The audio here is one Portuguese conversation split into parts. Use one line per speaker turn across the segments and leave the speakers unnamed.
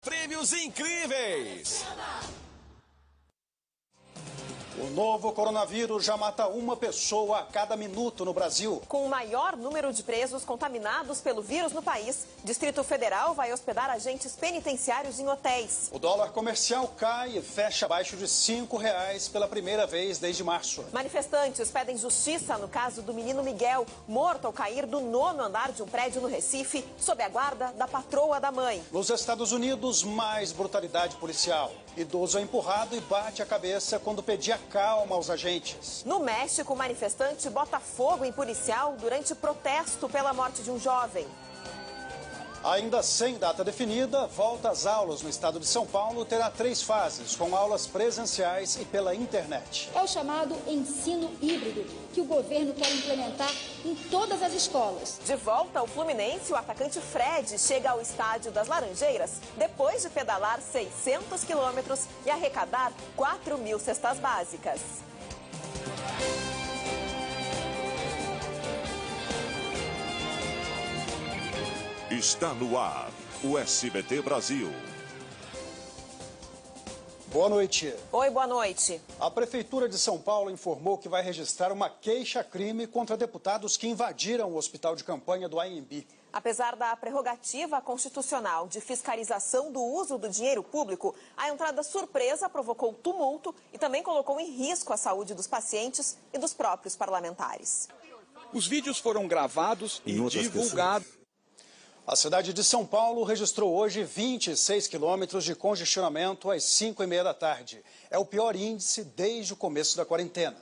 Prêmios incríveis!
O novo coronavírus já mata uma pessoa a cada minuto no Brasil.
Com o maior número de presos contaminados pelo vírus no país, Distrito Federal vai hospedar agentes penitenciários em hotéis.
O dólar comercial cai e fecha abaixo de R$ 5,00 pela primeira vez desde março.
Manifestantes pedem justiça no caso do menino Miguel, morto ao cair do 9º andar de um prédio no Recife, sob a guarda da patroa da mãe.
Nos Estados Unidos, mais brutalidade policial. Idoso é empurrado e bate a cabeça quando pedia calma aos agentes.
No México, manifestante bota fogo em policial durante protesto pela morte de um jovem.
Ainda sem data definida, volta às aulas no estado de São Paulo terá 3 fases, com aulas presenciais e pela internet.
É o chamado ensino híbrido, que o governo quer implementar em todas as escolas.
De volta ao Fluminense, o atacante Fred chega ao estádio das Laranjeiras depois de pedalar 600 quilômetros e arrecadar 4.000 cestas básicas.
Está no ar, o SBT Brasil.
Boa noite.
Oi, boa noite.
A Prefeitura de São Paulo informou que vai registrar uma queixa-crime contra deputados que invadiram o hospital de campanha do AMB.
Apesar da prerrogativa constitucional de fiscalização do uso do dinheiro público, a entrada surpresa provocou tumulto e também colocou em risco a saúde dos pacientes e dos próprios parlamentares.
Os vídeos foram gravados e divulgados.
A cidade de São Paulo registrou hoje 26 quilômetros de congestionamento às 5h30 da tarde. É o pior índice desde o começo da quarentena.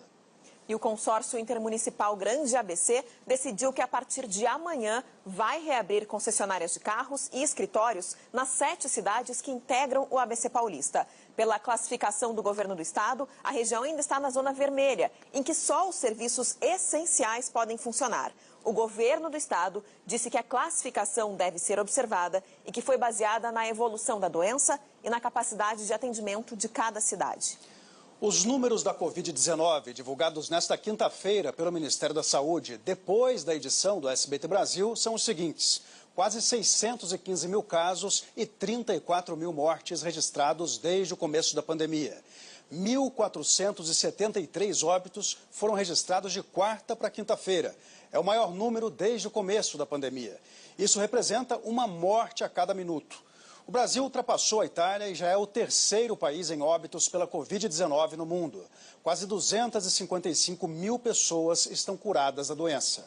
E o consórcio intermunicipal Grande ABC decidiu que a partir de amanhã vai reabrir concessionárias de carros e escritórios nas 7 cidades que integram o ABC Paulista. Pela classificação do governo do estado, a região ainda está na zona vermelha, em que só os serviços essenciais podem funcionar. O governo do estado disse que a classificação deve ser observada e que foi baseada na evolução da doença e na capacidade de atendimento de cada cidade.
Os números da Covid-19, divulgados nesta quinta-feira pelo Ministério da Saúde, depois da edição do SBT Brasil, são os seguintes: quase 615 mil casos e 34 mil mortes registrados desde o começo da pandemia. 1.473 óbitos foram registrados de quarta para quinta-feira. É o maior número desde o começo da pandemia. Isso representa uma morte a cada minuto. O Brasil ultrapassou a Itália e já é o 3º país em óbitos pela Covid-19 no mundo. Quase 255 mil pessoas estão curadas da doença.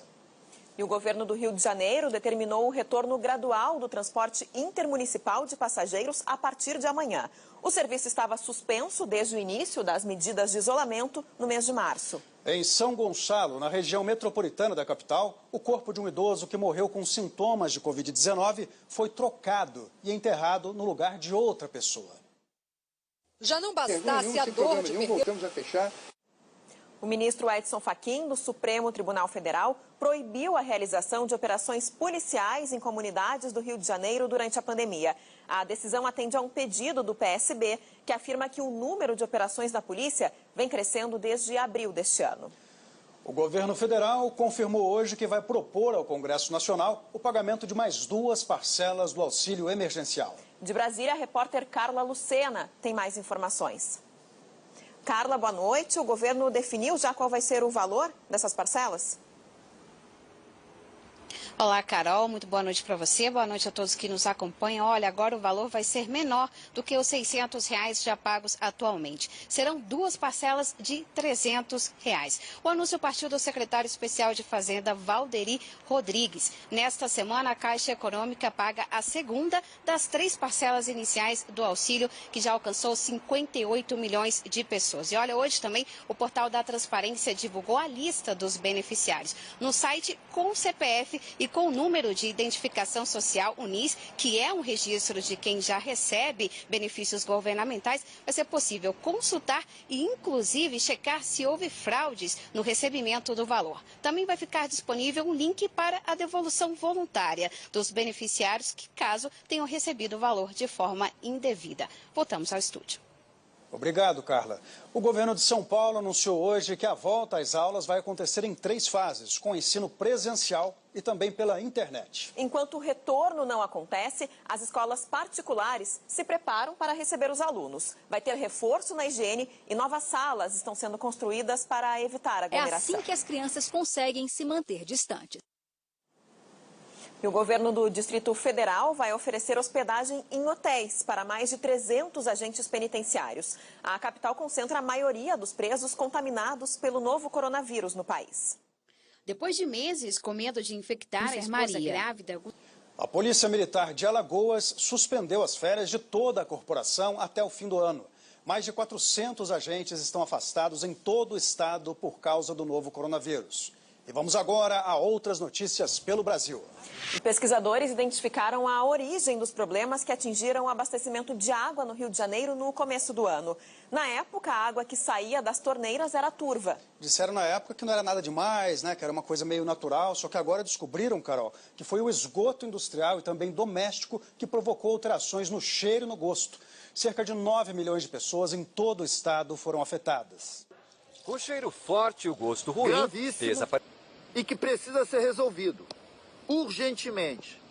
E o governo do Rio de Janeiro determinou o retorno gradual do transporte intermunicipal de passageiros a partir de amanhã. O serviço estava suspenso desde o início das medidas de isolamento no mês de março.
Em São Gonçalo, na região metropolitana da capital, o corpo de um idoso que morreu com sintomas de Covid-19 foi trocado e enterrado no lugar de outra pessoa.
Já não bastasse a dor de perder...
Voltamos a fechar.
O ministro Edson Fachin, do Supremo Tribunal Federal, proibiu a realização de operações policiais em comunidades do Rio de Janeiro durante a pandemia. A decisão atende a um pedido do PSB, que afirma que o número de operações da polícia vem crescendo desde abril deste ano.
O governo federal confirmou hoje que vai propor ao Congresso Nacional o pagamento de mais 2 parcelas do auxílio emergencial.
De Brasília, a repórter Carla Lucena tem mais informações. Carla, boa noite. O governo definiu já qual vai ser o valor dessas parcelas?
Olá, Carol, muito boa noite para você, boa noite a todos que nos acompanham. Olha, agora o valor vai ser menor do que os R$600 já pagos atualmente. Serão 2 parcelas de R$300. O anúncio partiu do secretário especial de Fazenda, Valderi Rodrigues. Nesta semana, a Caixa Econômica paga a segunda das 3 parcelas iniciais do auxílio, que já alcançou 58 milhões de pessoas. E olha, hoje também o Portal da Transparência divulgou a lista dos beneficiários. No site com o CPF e com o número de identificação social, o NIS, que é um registro de quem já recebe benefícios governamentais, vai ser possível consultar e, inclusive, checar se houve fraudes no recebimento do valor. Também vai ficar disponível um link para a devolução voluntária dos beneficiários que, caso tenham recebido o valor de forma indevida. Voltamos ao estúdio.
Obrigado, Carla. O governo de São Paulo anunciou hoje que a volta às aulas vai acontecer em 3 fases, com ensino presencial, e também pela internet.
Enquanto o retorno não acontece, as escolas particulares se preparam para receber os alunos. Vai ter reforço na higiene e novas salas estão sendo construídas para evitar aglomeração.
É assim que as crianças conseguem se manter distantes.
E o governo do Distrito Federal vai oferecer hospedagem em hotéis para mais de 300 agentes penitenciários. A capital concentra a maioria dos presos contaminados pelo novo coronavírus no país.
Depois de meses com medo de infectar a esposa grávida...
A Polícia Militar de Alagoas suspendeu as férias de toda a corporação até o fim do ano. Mais de 400 agentes estão afastados em todo o estado por causa do novo coronavírus. E vamos agora a outras notícias pelo Brasil.
Pesquisadores identificaram a origem dos problemas que atingiram o abastecimento de água no Rio de Janeiro no começo do ano. Na época, a água que saía das torneiras era turva.
Disseram na época que não era nada demais, né? Que era uma coisa meio natural, só que agora descobriram, Carol, que foi o esgoto industrial e também doméstico que provocou alterações no cheiro e no gosto. Cerca de 9 milhões de pessoas em todo o estado foram afetadas.
O cheiro forte e o gosto ruim
gravíssimo e que precisa ser resolvido urgentemente.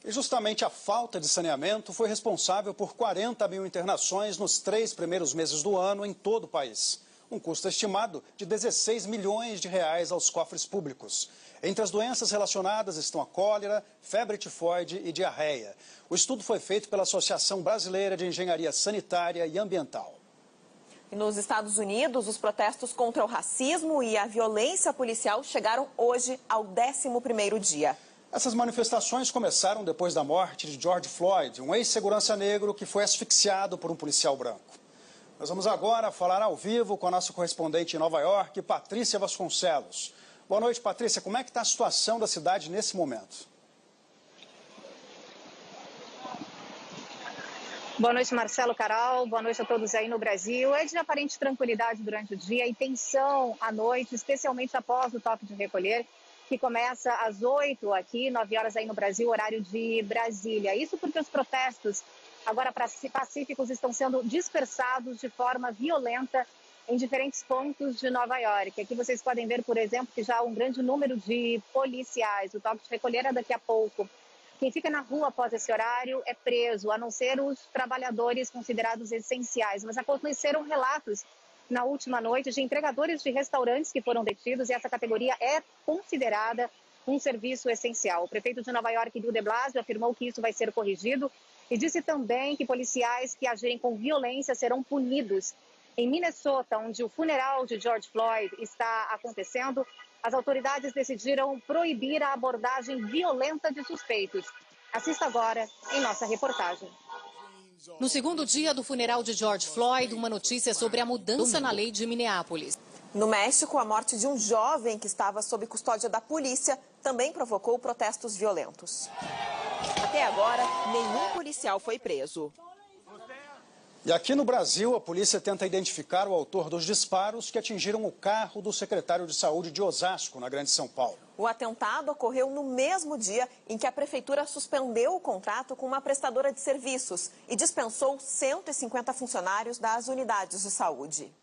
E justamente a falta de saneamento foi responsável por 40 mil internações nos 3 primeiros meses do ano em todo o país. Um custo estimado de 16 milhões de reais aos cofres públicos. Entre as doenças relacionadas estão a cólera, febre tifoide e diarreia. O estudo foi feito pela Associação Brasileira de Engenharia Sanitária e Ambiental.
E nos Estados Unidos, os protestos contra o racismo e a violência policial chegaram hoje ao 11º dia.
Essas manifestações começaram depois da morte de George Floyd, um ex-segurança negro que foi asfixiado por um policial branco. Nós vamos agora falar ao vivo com a nossa correspondente em Nova York, Patrícia Vasconcelos. Boa noite, Patrícia. Como é que está a situação da cidade nesse momento?
Boa noite, Marcelo, Carol. Boa noite a todos aí no Brasil. É de aparente tranquilidade durante o dia e tensão à noite, especialmente após o toque de recolher, que começa às 8 aqui, 9 horas aí no Brasil, horário de Brasília. Isso porque os protestos, agora pacíficos, estão sendo dispersados de forma violenta em diferentes pontos de Nova York. Aqui vocês podem ver, por exemplo, que já há um grande número de policiais. O toque de recolher é daqui a pouco. Quem fica na rua após esse horário é preso, a não ser os trabalhadores considerados essenciais. Mas aconteceram relatos na última noite de entregadores de restaurantes que foram detidos e essa categoria é considerada um serviço essencial. O prefeito de Nova York, Bill de Blasio, afirmou que isso vai ser corrigido e disse também que policiais que agirem com violência serão punidos. Em Minnesota, onde o funeral de George Floyd está acontecendo, as autoridades decidiram proibir a abordagem violenta de suspeitos. Assista agora em nossa reportagem.
No segundo dia do funeral de George Floyd, uma notícia sobre a mudança na lei de Minneapolis.
No México, a morte de um jovem que estava sob custódia da polícia também provocou protestos violentos. Até agora, nenhum policial foi preso.
E aqui no Brasil, a polícia tenta identificar o autor dos disparos que atingiram o carro do secretário de Saúde de Osasco, na Grande São Paulo.
O atentado ocorreu no mesmo dia em que a prefeitura suspendeu o contrato com uma prestadora de serviços e dispensou 150 funcionários das unidades de saúde.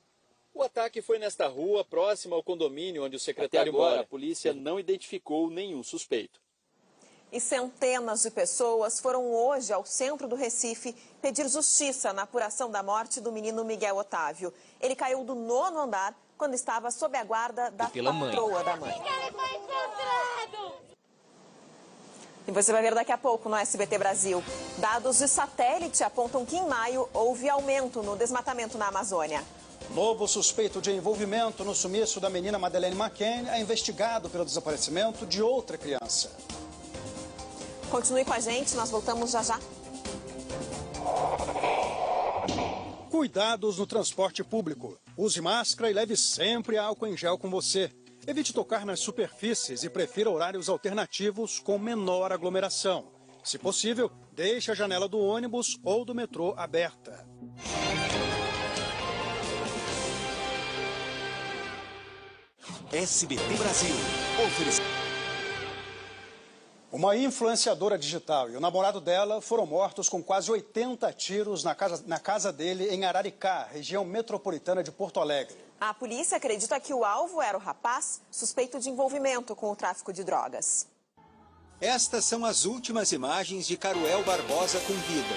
O ataque foi nesta rua, próxima ao condomínio onde o secretário mora. A polícia não identificou nenhum suspeito.
E centenas de pessoas foram hoje ao centro do Recife pedir justiça na apuração da morte do menino Miguel Otávio. Ele caiu do 9º andar quando estava sob a guarda da patroa da mãe. E você vai ver daqui a pouco no SBT Brasil. Dados de satélite apontam que em maio houve aumento no desmatamento na Amazônia.
Novo suspeito de envolvimento no sumiço da menina Madeleine McCann é investigado pelo desaparecimento de outra criança.
Continue com a gente, nós voltamos já já.
Cuidados no transporte público. Use máscara e leve sempre álcool em gel com você. Evite tocar nas superfícies e prefira horários alternativos com menor aglomeração. Se possível, deixe a janela do ônibus ou do metrô aberta.
SBT Brasil.
Uma influenciadora digital e o namorado dela foram mortos com quase 80 tiros na casa dele em Araricá, região metropolitana de Porto Alegre.
A polícia acredita que o alvo era o rapaz suspeito de envolvimento com o tráfico de drogas.
Estas são as últimas imagens de Caruel Barbosa com vida.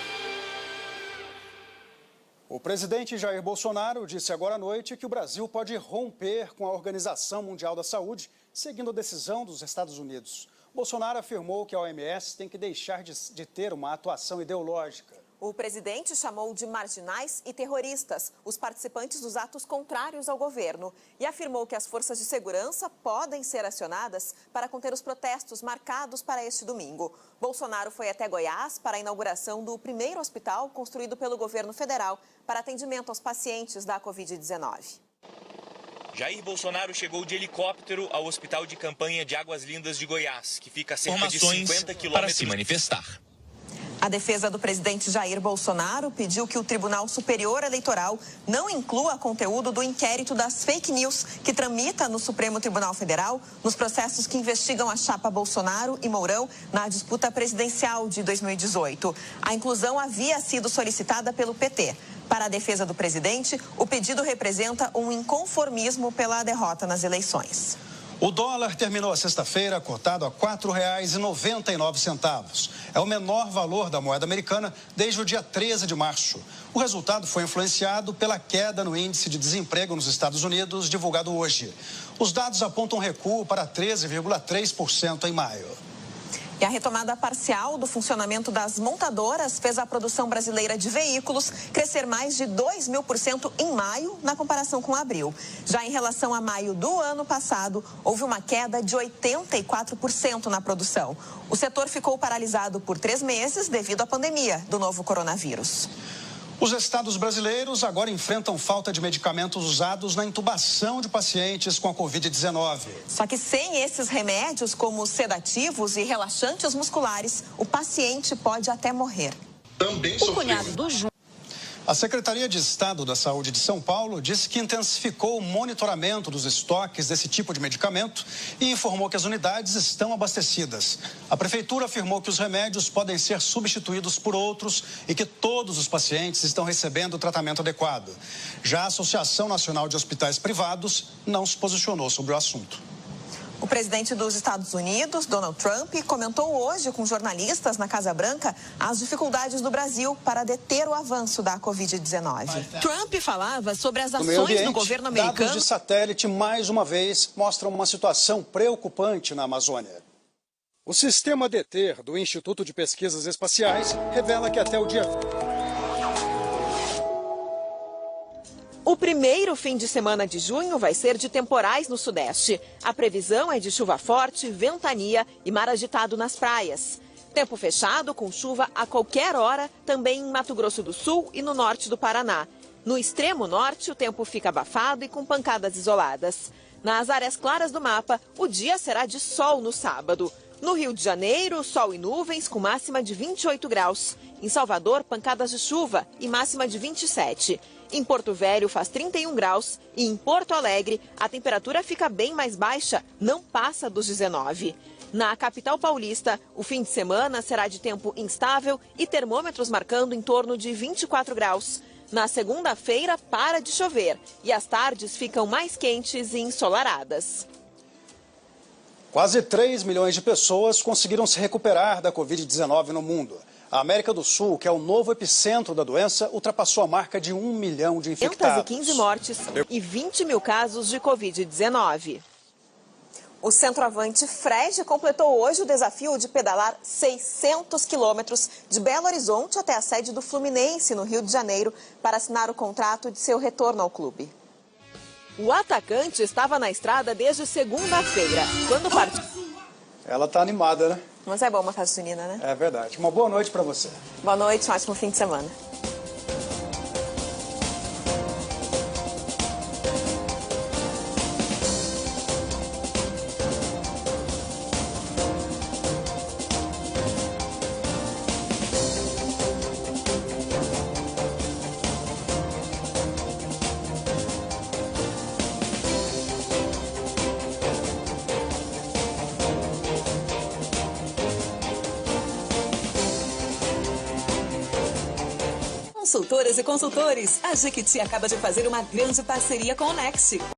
O presidente Jair Bolsonaro disse agora à noite que o Brasil pode romper com a Organização Mundial da Saúde, seguindo a decisão dos Estados Unidos. Bolsonaro afirmou que a OMS tem que deixar de ter uma atuação ideológica.
O presidente chamou de marginais e terroristas os participantes dos atos contrários ao governo e afirmou que as forças de segurança podem ser acionadas para conter os protestos marcados para este domingo. Bolsonaro foi até Goiás para a inauguração do primeiro hospital construído pelo governo federal para atendimento aos pacientes da Covid-19.
Jair Bolsonaro chegou de helicóptero ao Hospital de Campanha de Águas Lindas de Goiás, que fica a cerca de 50 quilômetros para se manifestar.
A defesa do presidente Jair Bolsonaro pediu que o Tribunal Superior Eleitoral não inclua conteúdo do inquérito das fake news que tramita no Supremo Tribunal Federal nos processos que investigam a chapa Bolsonaro e Mourão na disputa presidencial de 2018. A inclusão havia sido solicitada pelo PT. Para a defesa do presidente, o pedido representa um inconformismo pela derrota nas eleições.
O dólar terminou a sexta-feira cotado a R$ 4,99. É o menor valor da moeda americana desde o dia 13 de março. O resultado foi influenciado pela queda no índice de desemprego nos Estados Unidos, divulgado hoje. Os dados apontam recuo para 13,3% em maio.
E a retomada parcial do funcionamento das montadoras fez a produção brasileira de veículos crescer mais de 2.000% em maio, na comparação com abril. Já em relação a maio do ano passado, houve uma queda de 84% na produção. O setor ficou paralisado por 3 meses devido à pandemia do novo coronavírus.
Os estados brasileiros agora enfrentam falta de medicamentos usados na intubação de pacientes com a Covid-19.
Só que sem esses remédios, como sedativos e relaxantes musculares, o paciente pode até morrer.
Também o cunhado do Júnior. A Secretaria de Estado da Saúde de São Paulo disse que intensificou o monitoramento dos estoques desse tipo de medicamento e informou que as unidades estão abastecidas. A Prefeitura afirmou que os remédios podem ser substituídos por outros e que todos os pacientes estão recebendo o tratamento adequado. Já a Associação Nacional de Hospitais Privados não se posicionou sobre o assunto.
O presidente dos Estados Unidos, Donald Trump, comentou hoje com jornalistas na Casa Branca as dificuldades do Brasil para deter o avanço da Covid-19. Trump falava sobre as ações do governo americano.
Dados de satélite, mais uma vez, mostram uma situação preocupante na Amazônia. O sistema DETER do Instituto de Pesquisas Espaciais revela que até o dia...
O primeiro fim de semana de junho vai ser de temporais no Sudeste. A previsão é de chuva forte, ventania e mar agitado nas praias. Tempo fechado, com chuva a qualquer hora, também em Mato Grosso do Sul e no norte do Paraná. No extremo norte, o tempo fica abafado e com pancadas isoladas. Nas áreas claras do mapa, o dia será de sol no sábado. No Rio de Janeiro, sol e nuvens com máxima de 28 graus. Em Salvador, pancadas de chuva e máxima de 27. Em Porto Velho faz 31 graus e em Porto Alegre a temperatura fica bem mais baixa, não passa dos 19. Na capital paulista, o fim de semana será de tempo instável e termômetros marcando em torno de 24 graus. Na segunda-feira para de chover e as tardes ficam mais quentes e ensolaradas.
Quase 3 milhões de pessoas conseguiram se recuperar da Covid-19 no mundo. A América do Sul, que é o novo epicentro da doença, ultrapassou a marca de 1 milhão de infectados.
515 mortes e 20 mil casos de Covid-19. O centroavante Fred completou hoje o desafio de pedalar 600 quilômetros de Belo Horizonte até a sede do Fluminense, no Rio de Janeiro, para assinar o contrato de seu retorno ao clube. O atacante estava na estrada desde segunda-feira, quando partiu.
Ela tá animada, né?
Mas é bom uma festa junina, né?
É verdade. Uma boa noite para você.
Boa noite, um ótimo fim de semana.
Consultoras e consultores, a Jequiti acaba de fazer uma grande parceria com o Next.